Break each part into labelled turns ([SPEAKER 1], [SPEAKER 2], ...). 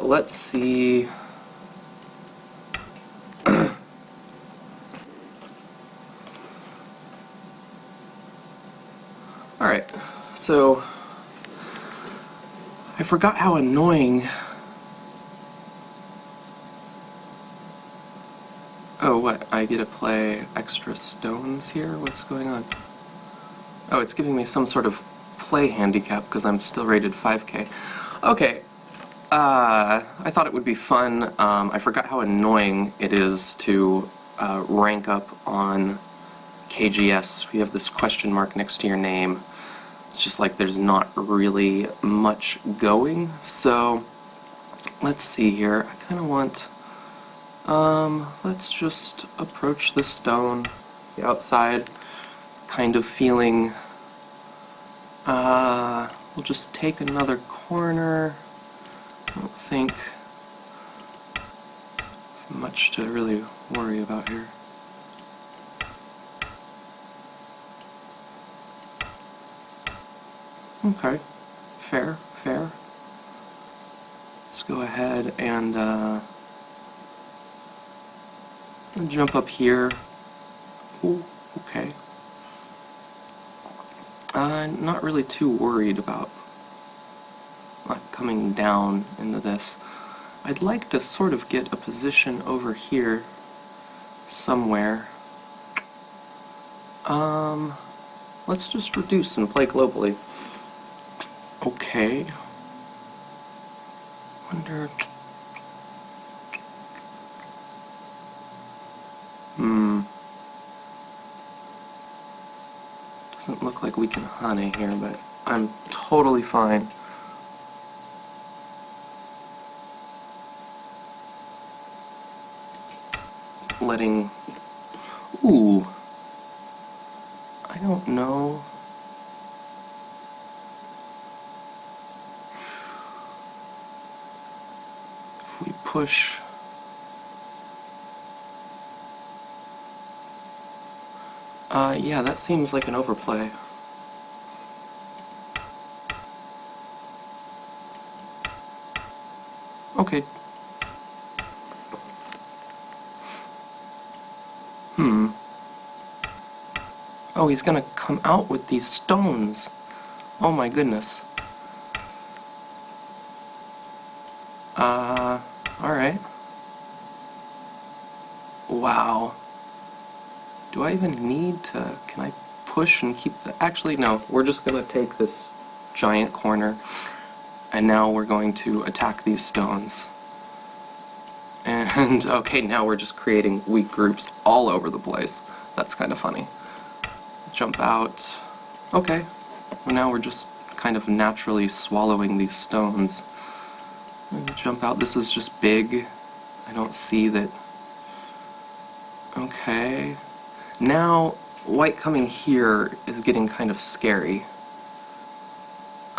[SPEAKER 1] let's see. Alright, so I forgot how annoying. Oh, what? I get to play extra stones here? What's going on? Oh, it's giving me some sort of play handicap because I'm still rated 5K. Okay, I thought it would be fun. I forgot how annoying it is to rank up on KGS. We have this question mark next to your name. It's just like there's not really much going. So, let's see here. I kind of want... let's just approach the stone, the outside, kind of feeling, we'll just take another corner. I don't think much to really worry about here. Okay, fair. Let's go ahead and, jump up here. Ooh, okay. Not really too worried about coming down into this. I'd like to sort of get a position over here somewhere. Let's just reduce and play globally. Okay. Wonder... Doesn't look like we can honey here, but I'm totally fine. Letting... Ooh. I don't know. If we push... yeah, that seems like an overplay. Okay. Oh, he's gonna come out with these stones. Oh my goodness. Alright. Wow. Do I even need to... Can I push and keep the... Actually, no. We're just gonna take this giant corner, and now we're going to attack these stones. And, okay, now we're just creating weak groups all over the place. That's kind of funny. Jump out. Okay. Well, now we're just kind of naturally swallowing these stones. And jump out. This is just big. I don't see that... Okay. Now, white coming here is getting kind of scary.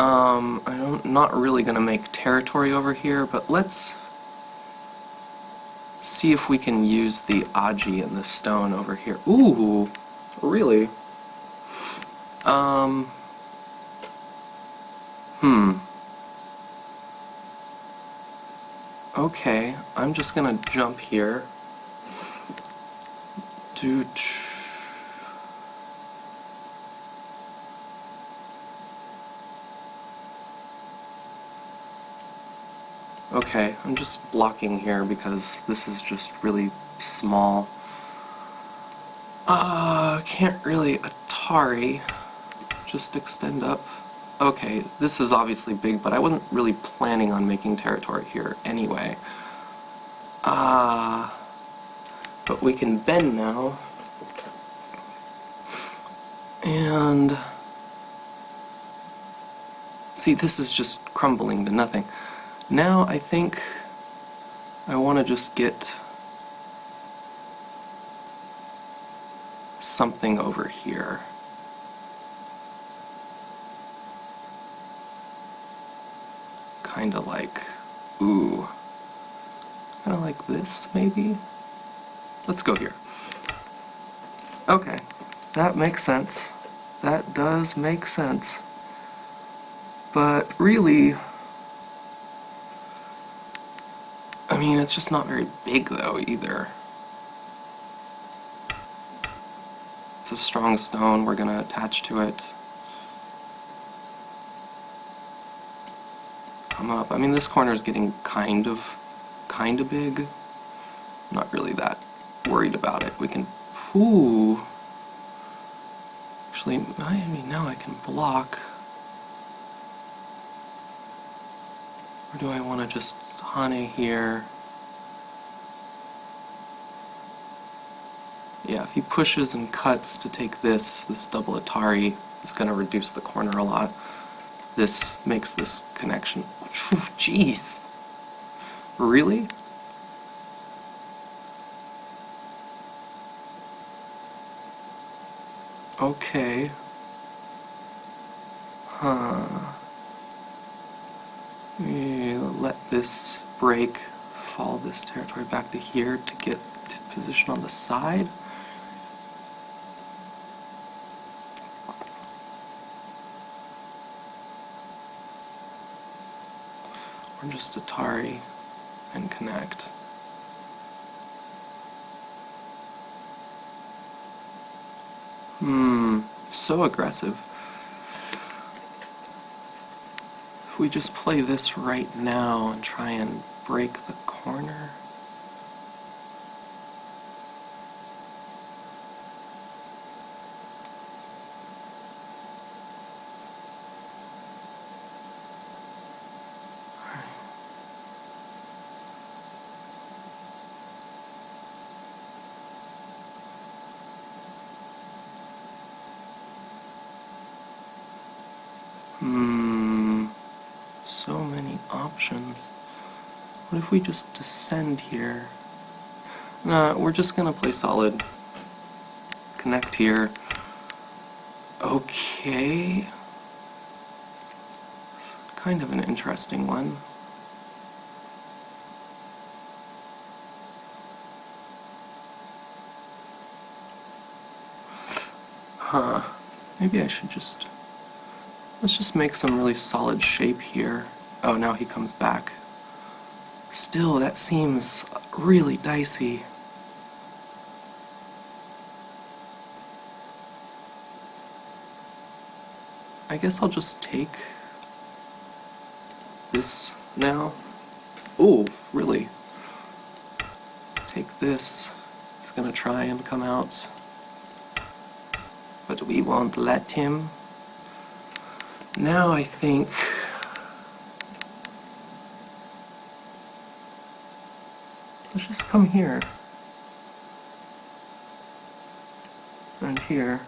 [SPEAKER 1] I'm not really gonna make territory over here, but let's see if we can use the Aji in the stone over here. Ooh, really? Okay, I'm just gonna jump here. Okay, I'm just blocking here because this is just really small. Can't really Atari. Just extend up. Okay, this is obviously big, but I wasn't really planning on making territory here anyway. But we can bend now. And... see, this is just crumbling to nothing. Now I think I want to just get something over here. Kinda like, ooh. Kinda like this, maybe? Let's go here. Okay, that makes sense. That does make sense. But really, I mean, it's just not very big though, either. It's a strong stone, we're gonna attach to it. Come up. I mean, this corner is getting kind of big. Not really that worried about it. We can, ooh. Actually, I mean, now I can block. Or do I want to just Hane here? Yeah, if he pushes and cuts to take this double Atari is going to reduce the corner a lot. This makes this connection. Jeez. Really? Okay. Huh. Let this break, fall this territory back to here to get to position on the side. Or just Atari and connect. So aggressive. If we just play this right now and try and break the corner. So many options. What if we just descend here? Nah, we're just gonna play solid. Connect here. Okay. It's kind of an interesting one. Huh. Maybe I should just... Let's just make some really solid shape here. Oh, now he comes back. Still, that seems really dicey. I guess I'll just take this now. Oh, really? Take this. He's gonna try and come out. But we won't let him. Now I think let's just come here and here.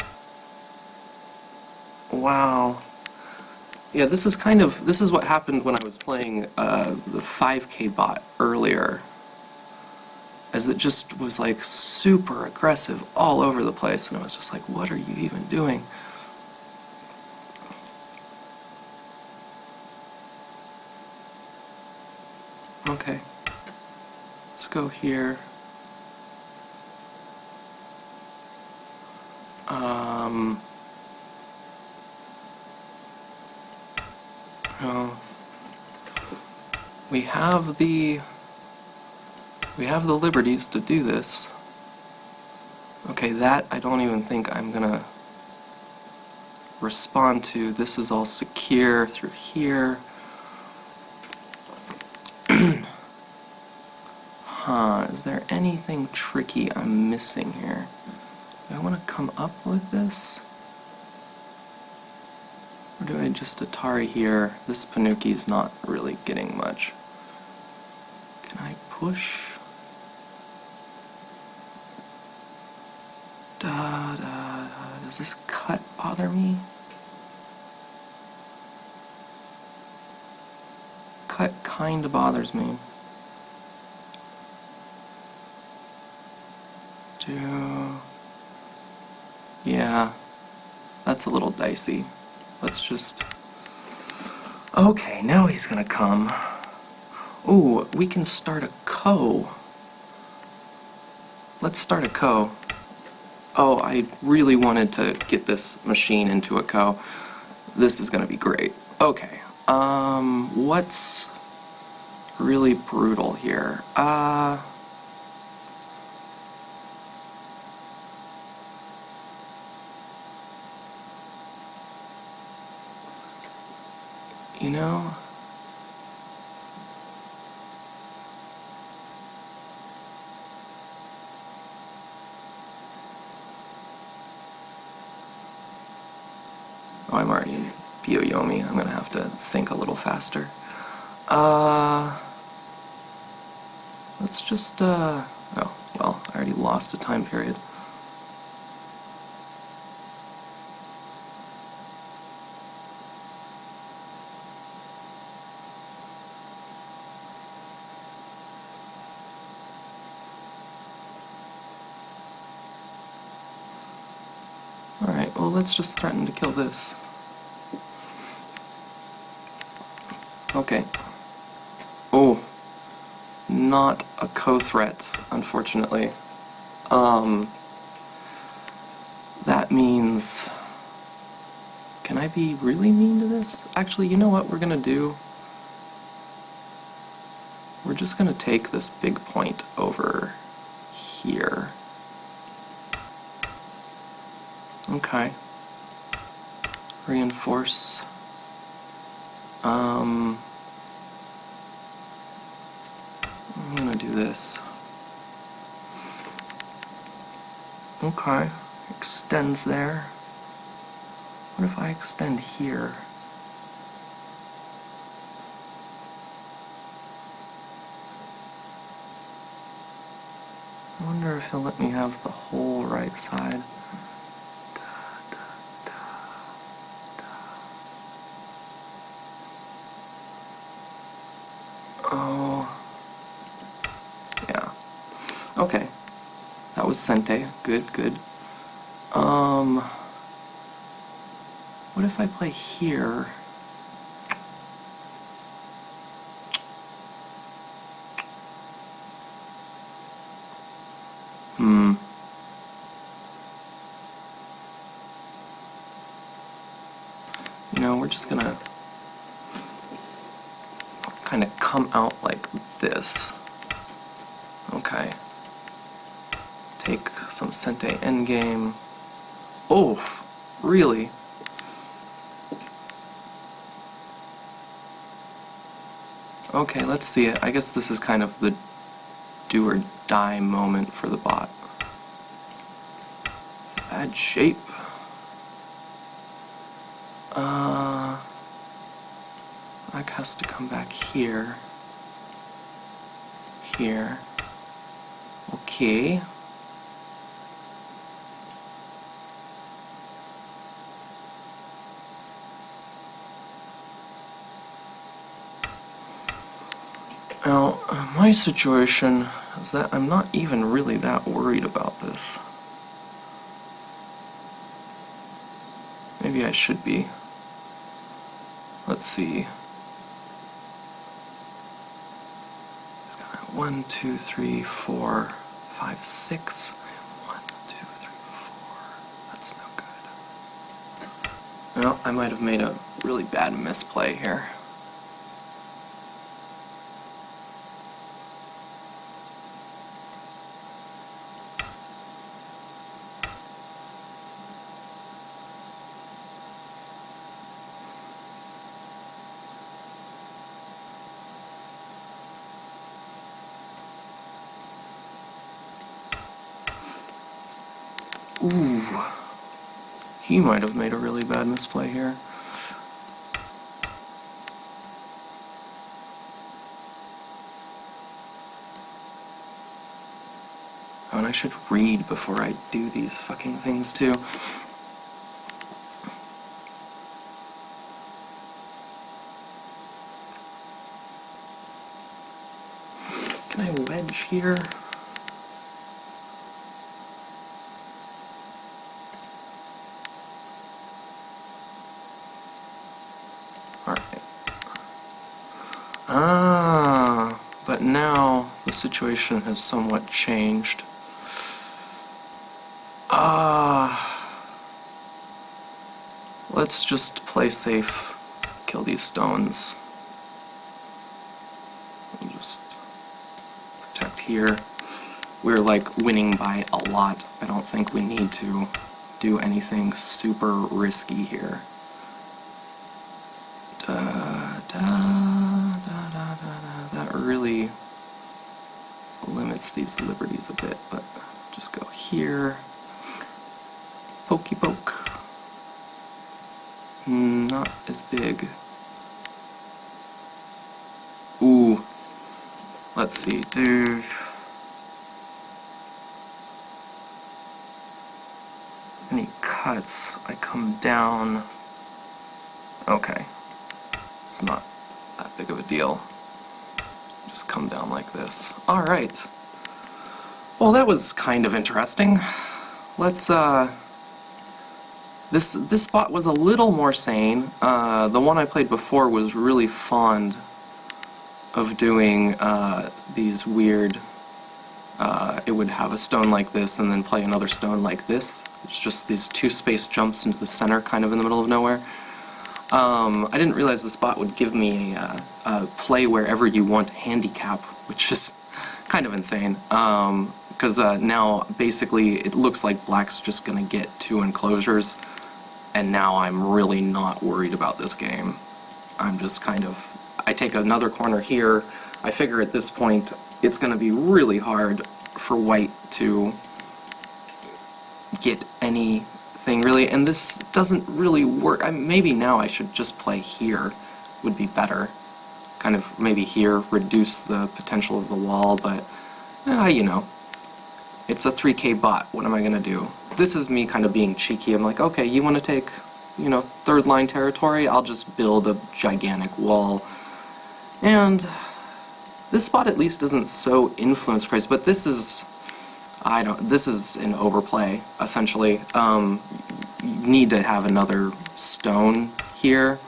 [SPEAKER 1] Wow. Yeah, this is what happened when I was playing the 5K bot earlier, as it just was like super aggressive all over the place, and I was just like, what are you even doing? Okay, let's go here. Oh, we have the liberties to do this. Okay, that I don't even think I'm gonna respond to. This is all secure through here. Huh, is there anything tricky I'm missing here? Do I want to come up with this? Or do I just Atari here? This Panuki's not really getting much. Can I push? Does this cut bother me? Cut kinda bothers me. Yeah, that's a little dicey. Let's just... Okay, now he's gonna come. Ooh, we can start a co. Let's start a co. Oh, I really wanted to get this machine into a co. This is gonna be great. Okay, what's really brutal here. You know, oh, I'm already in Byoyomi. I'm gonna have to think a little faster. Let's just, oh, well, I already lost a time period. Alright, well, let's just threaten to kill this. Okay. Oh, not a co-threat, unfortunately. That means... Can I be really mean to this? Actually, you know what we're gonna do? We're just gonna take this big point over here. Okay. Reinforce. I'm gonna do this. Okay. Extends there. What if I extend here? I wonder if he'll let me have the whole right side. Oh. Yeah. Okay. That was Sente. Good, good. What if I play here? You know, we're just gonna kind of come out like this. Okay. Take some Sente endgame. Oh, really? Okay, let's see it. I guess this is kind of the do or die moment for the bot. Bad shape. Black has to come back here. Here. Okay. Now, my situation is that I'm not even really that worried about this. Maybe I should be. Let's see. It's got 1, 2, 3, 4, 5, 6. 1, 2, 3, 4. That's no good. Well, I might have made a really bad misplay here. Ooh, he might have made a really bad misplay here. Oh, and I should read before I do these fucking things too. Can I wedge here? But now the situation has somewhat changed. Let's just play safe, kill these stones. We'll just protect here. We're like winning by a lot. I don't think we need to do anything super risky here. That really limits these liberties a bit, but just go here. Pokey poke. Not as big. Ooh. Let's see. Any cuts? I come down. Okay. It's not that big of a deal. Just come down like this. Alright. Well, that was kind of interesting. Let's, This spot was a little more sane. The one I played before was really fond of doing these weird... it would have a stone like this and then play another stone like this. It's just these two space jumps into the center, kind of in the middle of nowhere. I didn't realize the spot would give me a play wherever you want handicap, which is kind of insane. Because now, basically, it looks like black's just gonna get 2 enclosures, and now I'm really not worried about this game. I'm just kind of... I take another corner here. I figure at this point it's gonna be really hard for white to get anything really, and this doesn't really work. Maybe now I should just play here, would be better. Kind of maybe here, reduce the potential of the wall, but you know, it's a 3K bot, what am I gonna do? This is me kind of being cheeky. I'm like, okay, you want to take, you know, third line territory? I'll just build a gigantic wall. And this spot at least isn't so influence crazy, but this is, this is an overplay, essentially. You need to have another stone here,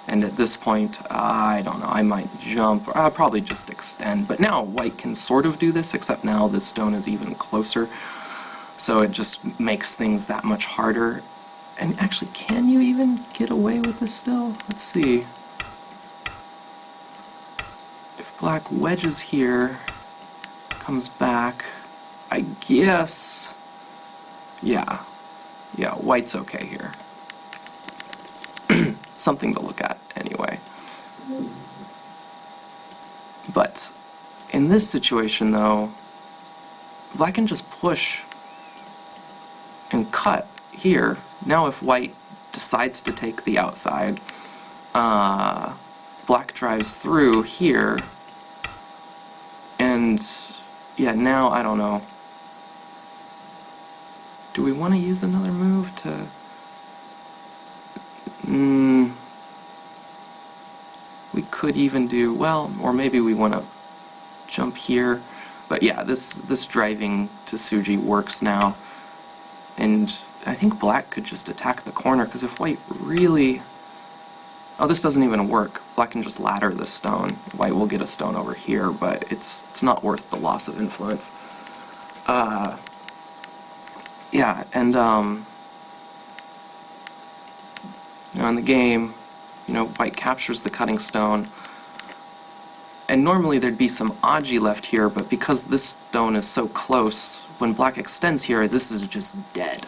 [SPEAKER 1] and at this point, I don't know, I might jump, I'll probably just extend, but now white can sort of do this, except now this stone is even closer, so it just makes things that much harder. And actually, can you even get away with this still? Let's see. If black wedges here, comes back, I guess, yeah, white's okay here. Something to look at, anyway. But in this situation, though, black can just push and cut here. Now if white decides to take the outside, black drives through here, and yeah, now I don't know. Do we want to use another move to... we could even do, well, or maybe we want to jump here. But yeah, this driving to Suji works now. And I think black could just attack the corner, because if white really... Oh, this doesn't even work. Black can just ladder this stone. White will get a stone over here, but it's not worth the loss of influence. Yeah, and you know, in the game, you know, white captures the cutting stone, and normally there'd be some Aji left here, but because this stone is so close, when black extends here, this is just dead.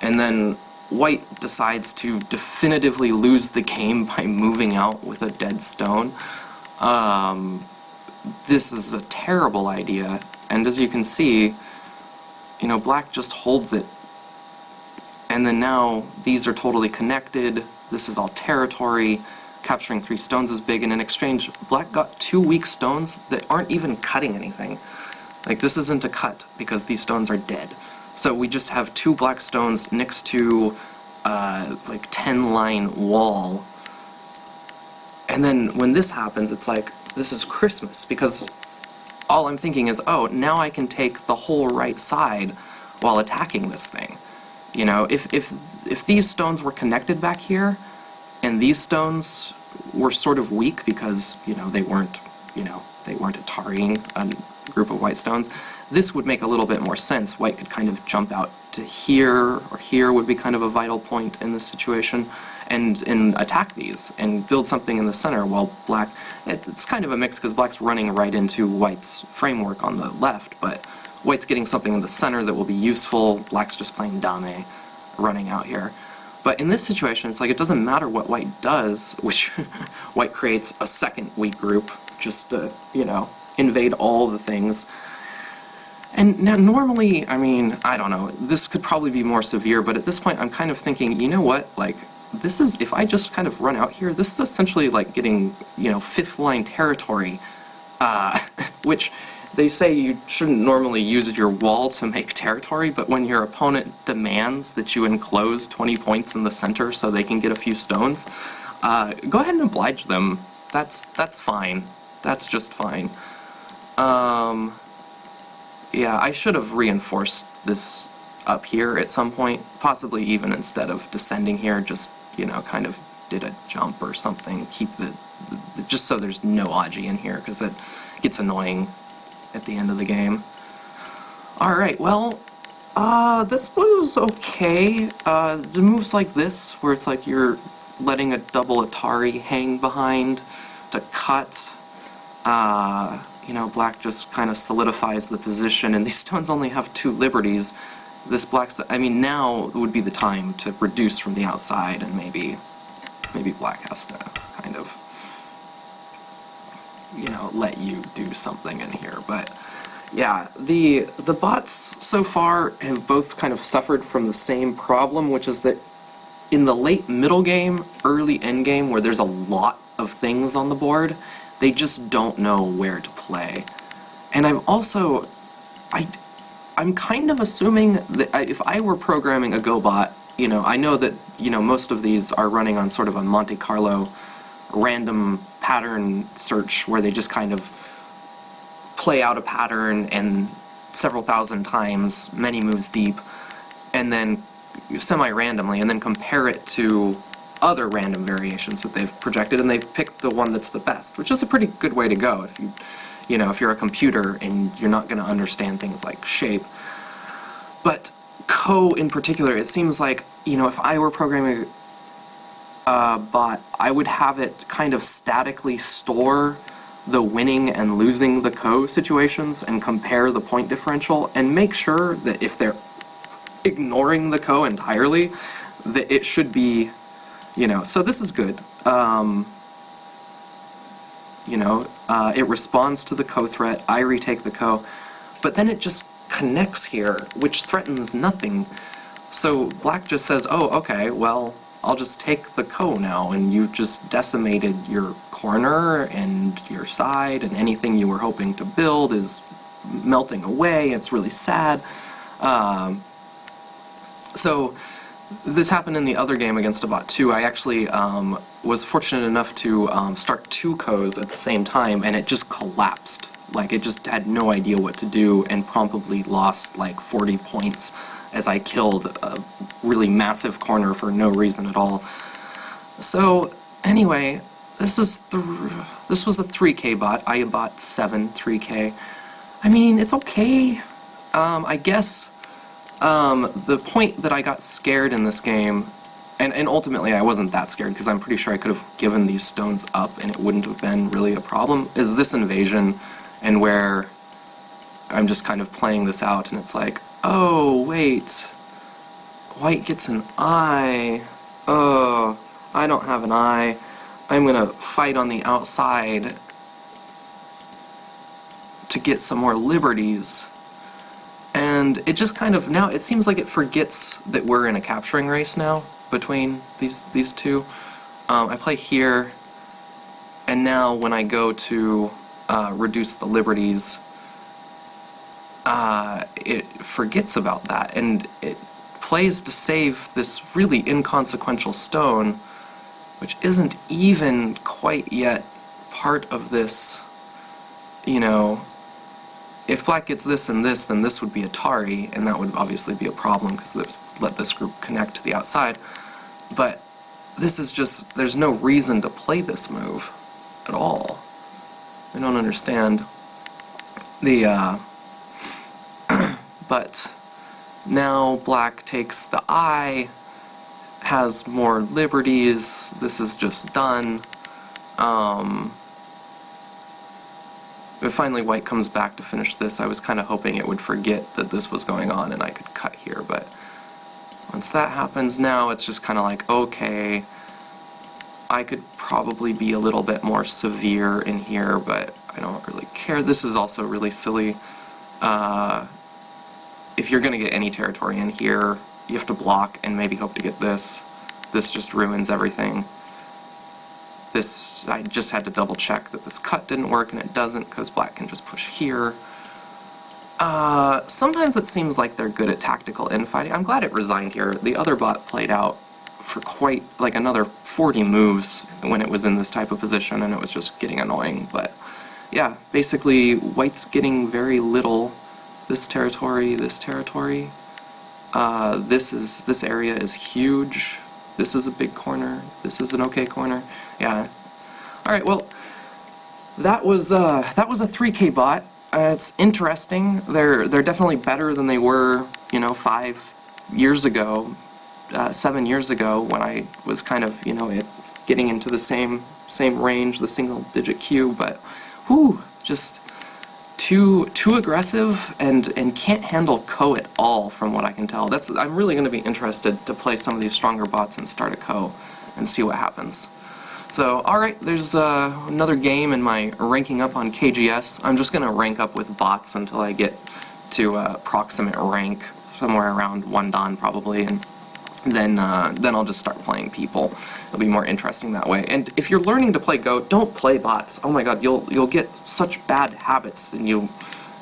[SPEAKER 1] And then white decides to definitively lose the game by moving out with a dead stone. This is a terrible idea, and as you can see, you know, black just holds it, and then now these are totally connected. This is all territory. Capturing 3 stones is big, and in exchange, black got 2 weak stones that aren't even cutting anything. Like, this isn't a cut, because these stones are dead. So we just have 2 black stones next to, like, 10-line wall. And then when this happens, it's like, this is Christmas, because all I'm thinking is, oh, now I can take the whole right side while attacking this thing. You know, if these stones were connected back here, and these stones were sort of weak because, you know, they weren't Atariing a group of white stones, this would make a little bit more sense. White could kind of jump out to here, or here would be kind of a vital point in this situation, and attack these and build something in the center, while black, it's kind of a mix because black's running right into white's framework on the left, but white's getting something in the center that will be useful. Black's just playing dame, running out here. But in this situation, it's like it doesn't matter what white does, which white creates a second weak group just to, you know, invade all the things. And now normally, I mean, I don't know, this could probably be more severe, but at this point I'm kind of thinking, you know what, like, this is, if I just kind of run out here, this is essentially like getting, you know, fifth line territory, which they say you shouldn't normally use your wall to make territory, but when your opponent demands that you enclose 20 points in the center so they can get a few stones, go ahead and oblige them. That's fine. That's just fine. Yeah, I should have reinforced this up here at some point, possibly even instead of descending here, just, you know, kind of did a jump or something, keep the just so there's no Aji in here, because it gets annoying at the end of the game. Alright, well, this was okay. The moves like this, where it's like you're letting a double Atari hang behind to cut, you know, black just kind of solidifies the position, and these stones only have 2 liberties. This black's, I mean, now would be the time to reduce from the outside, and maybe black has to kind of, you know, let you do something in here. But yeah, the bots so far have both kind of suffered from the same problem, which is that in the late middle game, early end game, where there's a lot of things on the board, they just don't know where to play. And I'm also, I'm kind of assuming that if I were programming a Go bot, you know, I know that, you know, most of these are running on sort of a Monte Carlo random pattern search, where they just kind of play out a pattern and several thousand times, many moves deep, and then semi-randomly, and then compare it to other random variations that they've projected, and they pick the one that's the best, which is a pretty good way to go if you know, if you're a computer and you're not going to understand things like shape. But Ko in particular, it seems like, you know, if I were programming a bot, I would have it kind of statically store the winning and losing the Ko situations and compare the point differential, and make sure that if they're ignoring the Ko entirely, that it should be, you know, so this is good. You know, it responds to the Ko threat, I retake the Ko, but then it just connects here, which threatens nothing. So black just says, oh, okay, well, I'll just take the Ko now, and you just decimated your corner and your side, and anything you were hoping to build is melting away. It's really sad. So this happened in the other game against a bot too. I actually was fortunate enough to start 2 Kos at the same time, and it just collapsed. Like, it just had no idea what to do, and promptly lost like 40 points as I killed a really massive corner for no reason at all. So anyway, this was a 3K bot. I bought 7 3K. I mean, it's okay. I guess the point that I got scared in this game, and ultimately I wasn't that scared because I'm pretty sure I could have given these stones up and it wouldn't have been really a problem, is this invasion, and where I'm just kind of playing this out and it's like, oh wait, white gets an eye. Oh, I don't have an eye. I'm gonna fight on the outside to get some more liberties. And it just kind of, now it seems like it forgets that we're in a capturing race now between these two. I play here, and now when I go to reduce the liberties, it forgets about that, and it plays to save this really inconsequential stone, which isn't even quite yet part of this, you know. If black gets this and this, then this would be Atari, and that would obviously be a problem because let this group connect to the outside. But this is just, there's no reason to play this move at all. I don't understand the, but now black takes the eye, has more liberties. This is just done. If finally white comes back to finish this, I was kind of hoping it would forget that this was going on and I could cut here, but once that happens now, it's just kind of like, okay, I could probably be a little bit more severe in here, but I don't really care. This is also really silly. If you're going to get any territory in here, you have to block and maybe hope to get this. This just ruins everything. This, I just had to double check that this cut didn't work, and it doesn't because black can just push here. Sometimes it seems like they're good at tactical infighting. I'm glad it resigned here. The other bot played out for quite, like, another 40 moves when it was in this type of position, and it was just getting annoying. But yeah, basically white's getting very little. This territory, this territory. This area is huge. This is a big corner. This is an okay corner. Yeah. All right. Well, that was a 3K bot. It's interesting. They're definitely better than they were, 5 years ago, 7 years ago, when I was kind of, getting into the same range, the single-digit queue. But, whew, just too aggressive and can't handle co at all, from what I can tell. I'm really going to be interested to play some of these stronger bots and start a co and see what happens. So, alright, there's another game in my ranking up on KGS. I'm just going to rank up with bots until I get to approximate rank, somewhere around 1 Dan probably, and then I'll just start playing people. It'll be more interesting that way. And if you're learning to play Go, don't play bots. Oh my god, you'll get such bad habits, and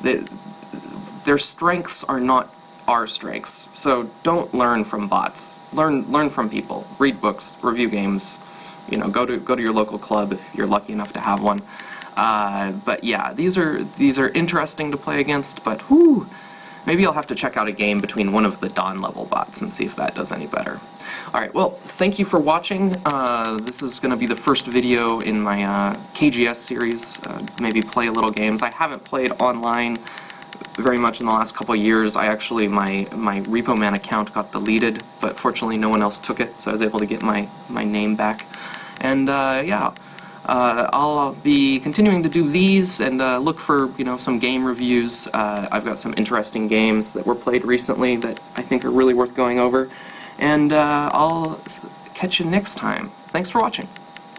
[SPEAKER 1] their strengths are not our strengths. So don't learn from bots. Learn from people. Read books, review games. Go to your local club if you're lucky enough to have one. But yeah, these are interesting to play against, but whoo. Maybe I'll have to check out a game between one of the Dawn level bots and see if that does any better. Alright, well, thank you for watching. This is going to be the first video in my KGS series. Maybe play a little games. I haven't played online very much in the last couple of years. My Repo Man account got deleted, but fortunately no one else took it, so I was able to get my name back. And yeah. I'll be continuing to do these and look for, some game reviews. I've got some interesting games that were played recently that I think are really worth going over. And I'll catch you next time. Thanks for watching.